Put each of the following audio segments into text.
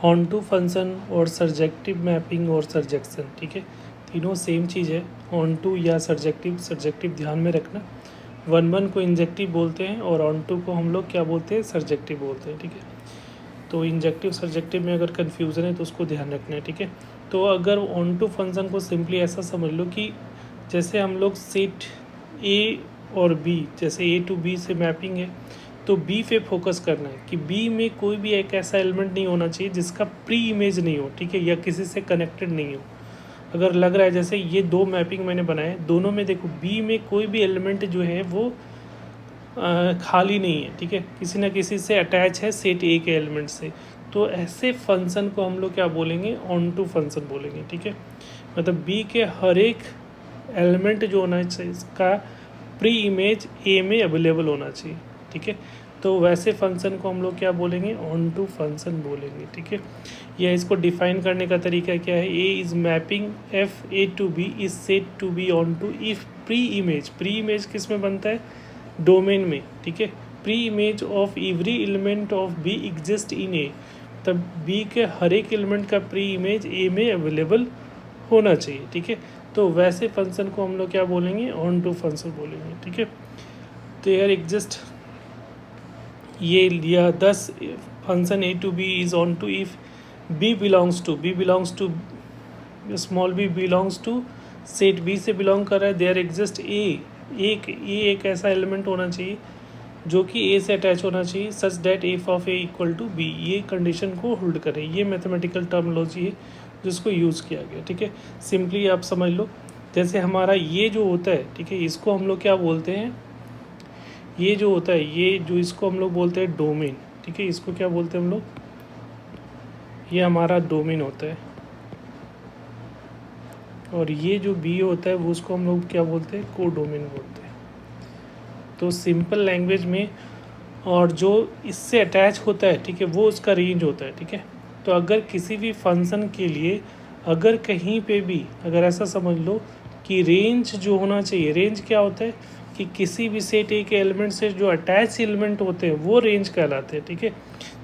On to function और surjective mapping और सर्जेक्शन, ठीक है, तीनों सेम चीज़ है। ऑन टू या सर्जेक्टिव ध्यान में रखना। वन को इंजेक्टिव बोलते हैं और ऑन टू को हम लोग क्या बोलते हैं, सर्जेक्टिव बोलते हैं, ठीक है। तो इंजेक्टिव सर्जेक्टिव में अगर कन्फ्यूज़न है तो उसको ध्यान रखना है, ठीक है। तो अगर ऑन टू फंक्शन को सिंपली ऐसा समझ लो कि जैसे हम लोग सेट ए और बी, जैसे ए टू बी से मैपिंग है तो बी पे फोकस करना है कि बी में कोई भी एक ऐसा एलिमेंट नहीं होना चाहिए जिसका प्री इमेज नहीं हो, ठीक है, या किसी से कनेक्टेड नहीं हो। अगर लग रहा है जैसे ये दो मैपिंग मैंने बनाए, दोनों में देखो बी में कोई भी एलिमेंट जो है वो खाली नहीं है, ठीक है, किसी ना किसी से अटैच है सेट ए के एलिमेंट से। तो ऐसे फंक्शन को हम लोग क्या बोलेंगे, ऑन टू फंक्शन बोलेंगे, ठीक है। मतलब बी के हर एक एलिमेंट जो होना चाहिए इसका प्री इमेज ए में अवेलेबल होना चाहिए, ठीक है। तो वैसे फंक्शन को हम लोग क्या बोलेंगे, ऑन टू फंक्शन बोलेंगे, ठीक है। या इसको डिफाइन करने का तरीका क्या है, A is mapping F A to B is set to B onto if pre image किस में बनता है, डोमेन में, ठीक है। Pre image of every element of B exist in A, तब बी के हर एक एलिमेंट का प्री इमेज ए में अवेलेबल होना चाहिए, ठीक है। तो वैसे फंक्शन को हम लोग क्या बोलेंगे, ऑन टू फंक्शन बोलेंगे, ठीक है। तो यार एग्जिस्ट ये लिया 10 function A to B is onto if B belongs to small B belongs to set B से बिलोंग कर रहा है, देयर एग्जिस्ट ए, एक ऐसा एलिमेंट होना चाहिए जो कि ए से अटैच होना चाहिए, such that F of A equal to B, ये कंडीशन को होल्ड करे। ये मैथमेटिकल टर्मिनोलॉजी है जिसको यूज़ किया गया, ठीक है। सिंपली आप समझ लो, जैसे हमारा ये जो होता है, ठीक है, इसको हम लोग क्या बोलते हैं, ये जो होता है, ये जो इसको हम लोग बोलते हैं डोमेन, ठीक है, इसको क्या बोलते हैं हम लोग, ये हमारा डोमेन होता है। और ये जो बी होता है वो उसको हम लोग क्या बोलते हैं, को डोमेन बोलते हैं। तो सिंपल लैंग्वेज में, और जो इससे अटैच होता है, ठीक है, वो उसका रेंज होता है, ठीक है। तो अगर किसी भी फंक्शन के लिए अगर कहीं पे भी, अगर ऐसा समझ लो कि रेंज जो होना चाहिए, रेंज क्या होता है कि किसी भी सेट ए के एलिमेंट से जो अटैच एलिमेंट होते हैं वो रेंज कहलाते हैं, ठीक है।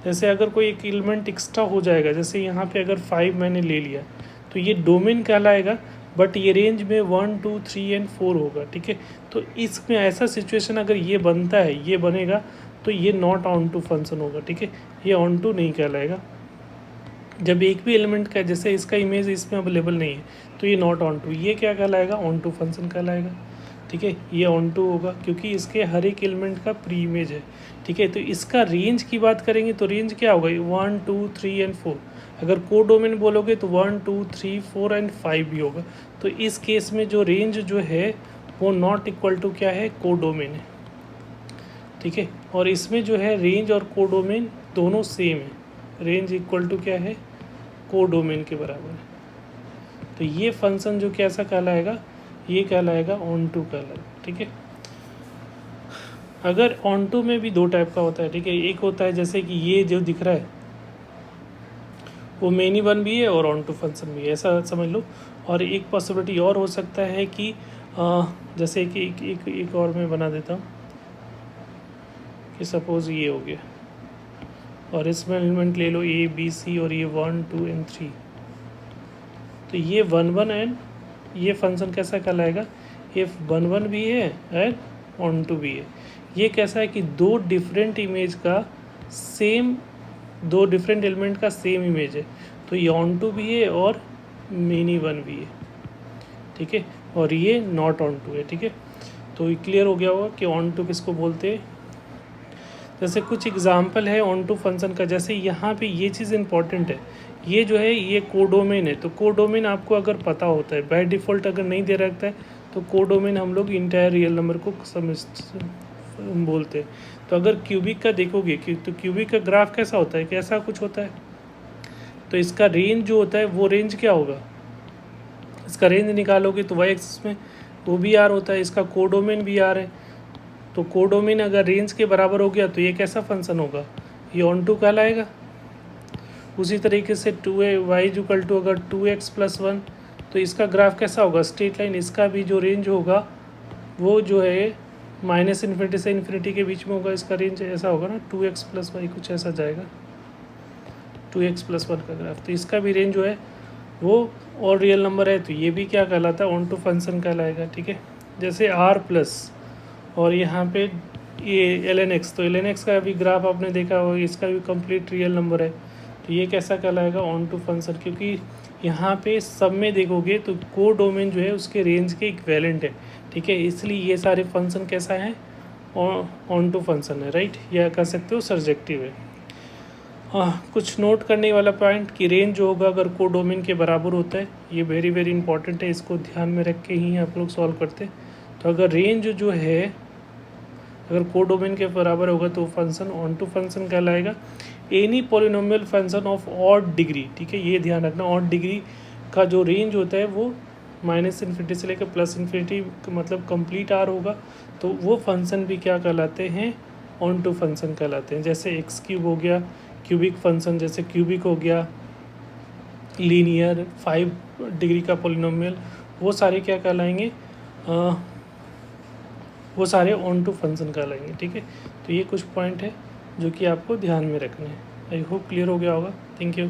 जैसे अगर कोई एक एलिमेंट एक्स्ट्रा हो जाएगा, जैसे यहाँ पे अगर 5 मैंने ले लिया तो ये डोमेन कहलाएगा, बट ये रेंज में 1 2 3 एंड 4 होगा, ठीक है। तो इसमें ऐसा सिचुएशन अगर ये बनता है, ये बनेगा, तो ये नॉट ऑन टू फंक्शन होगा, ठीक है, ये ऑन टू नहीं कहलाएगा। जब एक भी एलिमेंट का, जैसे इसका इमेज इसमें अवेलेबल नहीं है, तो ये नॉट ऑन टू, ये क्या कहलाएगा, ऑन टू फंक्शन कहलाएगा, ठीक है। ये ऑन टू होगा क्योंकि इसके हर एक एलिमेंट का प्री इमेज है, ठीक है। तो इसका रेंज की बात करेंगे तो रेंज क्या होगा, 1 2 3 एंड 4। अगर को डोमेन बोलोगे तो 1 2 3 4 एंड 5 भी होगा। तो इस केस में जो रेंज जो है वो नॉट इक्वल टू क्या है, को डोमेन है, ठीक है। और इसमें जो है रेंज और को डोमेन दोनों सेम है, रेंज इक्वल टू क्या है, को डोमेन के बराबर है। तो ये फंक्शन जो कैसा कहलाएगा, ये कहलाएगा ऑन टू कहलाएगा, ठीक है। अगर ऑन टू में भी दो टाइप का होता है, ठीक है। एक होता है जैसे कि ये जो दिख रहा है वो मेनी वन भी है और ऑन टू फंक्शन भी है, ऐसा समझ लो। और एक पॉसिबिलिटी और हो सकता है कि जैसे कि एक और मैं बना देता हूँ कि सपोज़ ये हो गया और इसमें एलिमेंट ले लो ए बी सी और ये 1 2 एंड 3। तो ये 1 1 एंड ये फंक्शन कैसा कहलाएगा, इफ 1 1 भी है एंड ऑन टू भी है। ये कैसा है कि दो डिफरेंट इमेज का सेम, दो डिफरेंट एलिमेंट का सेम इमेज है, तो ये ऑन टू भी है और मेनी वन भी है, ठीक है। और ये नॉट ऑन टू है, ठीक है। तो ये क्लियर हो गया होगा कि ऑन टू किसको बोलते हैं। जैसे कुछ एग्जांपल है ऑन टू फंक्शन का, जैसे यहाँ पे ये चीज़ इंपॉर्टेंट है, ये जो है ये कोडोमेन है। तो कोडोमेन आपको अगर पता होता है, बाय डिफ़ॉल्ट अगर नहीं दे रखता है तो कोडोमेन हम लोग इंटायर रियल नंबर को बोलते हैं। तो अगर क्यूबिक का देखोगे तो क्यूबिक का ग्राफ कैसा होता है, कैसा कुछ होता है। तो इसका रेंज जो होता है वो रेंज क्या होगा, इसका रेंज निकालोगे तो वाई एक्सिस में वो भी आर होता है, इसका कोडोमेन भी आर है। तो कोडोमेन अगर रेंज के बराबर हो गया तो ये कैसा फंक्शन होगा, ये ऑन टू कहलाएगा। उसी तरीके से 2a वाई इक्वल टू अगर 2x + 1, तो इसका ग्राफ कैसा होगा, स्ट्रेट लाइन। इसका भी जो रेंज होगा वो जो है -∞ से ∞ के बीच में होगा, इसका रेंज ऐसा होगा ना, 2x + y कुछ ऐसा जाएगा, 2x+1 का ग्राफ। तो इसका भी रेंज जो है वो और रियल नंबर है, तो ये भी क्या कहलाता है, ऑन टू फंक्शन कहलाएगा। ठीक है, जैसे r प्लस और यहाँ पे ये ln x, तो ln x का भी ग्राफ आपने देखा होगा, इसका भी कंप्लीट रियल नंबर है, तो ये कैसा कहलाएगा, ऑन टू फंक्शन। क्योंकि यहाँ पे सब में देखोगे तो को डोमेन जो है उसके रेंज के इक्वेलेंट है। ठीक है, इसलिए ये सारे फंक्शन कैसा है, ऑन टू फंक्शन है, राइट, या कह सकते हो सर्जेक्टिव है। कुछ नोट करने वाला पॉइंट कि रेंज जो होगा अगर को डोमेन के बराबर होता है, ये वेरी वेरी इंपॉर्टेंट है, इसको ध्यान में रख के ही आप लोग सॉल्व करते हैं। तो अगर रेंज जो है अगर को डोमेन के बराबर होगा तो फंक्शन ऑन टू फंक्शन कहलाएगा। Any polynomial function of odd degree, ठीक है, ये ध्यान रखना, ऑड डिग्री का जो रेंज होता है वो -∞ से लेकर +∞, मतलब कंप्लीट आर होगा, तो वो फंक्शन भी क्या कहलाते हैं, ऑन टू फंक्शन कहलाते हैं। जैसे x³ हो गया, क्यूबिक फंक्शन जैसे क्यूबिक हो गया, लीनियर 5 डिग्री का पॉलिनोमियल, वो सारे क्या कहलाएंगे, वो सारे ऑन टू फंक्शन कहलाएंगे। ठीक है, तो ये कुछ पॉइंट है जो कि आपको ध्यान में रखने हैं। आई होप क्लियर हो गया होगा। Thank you.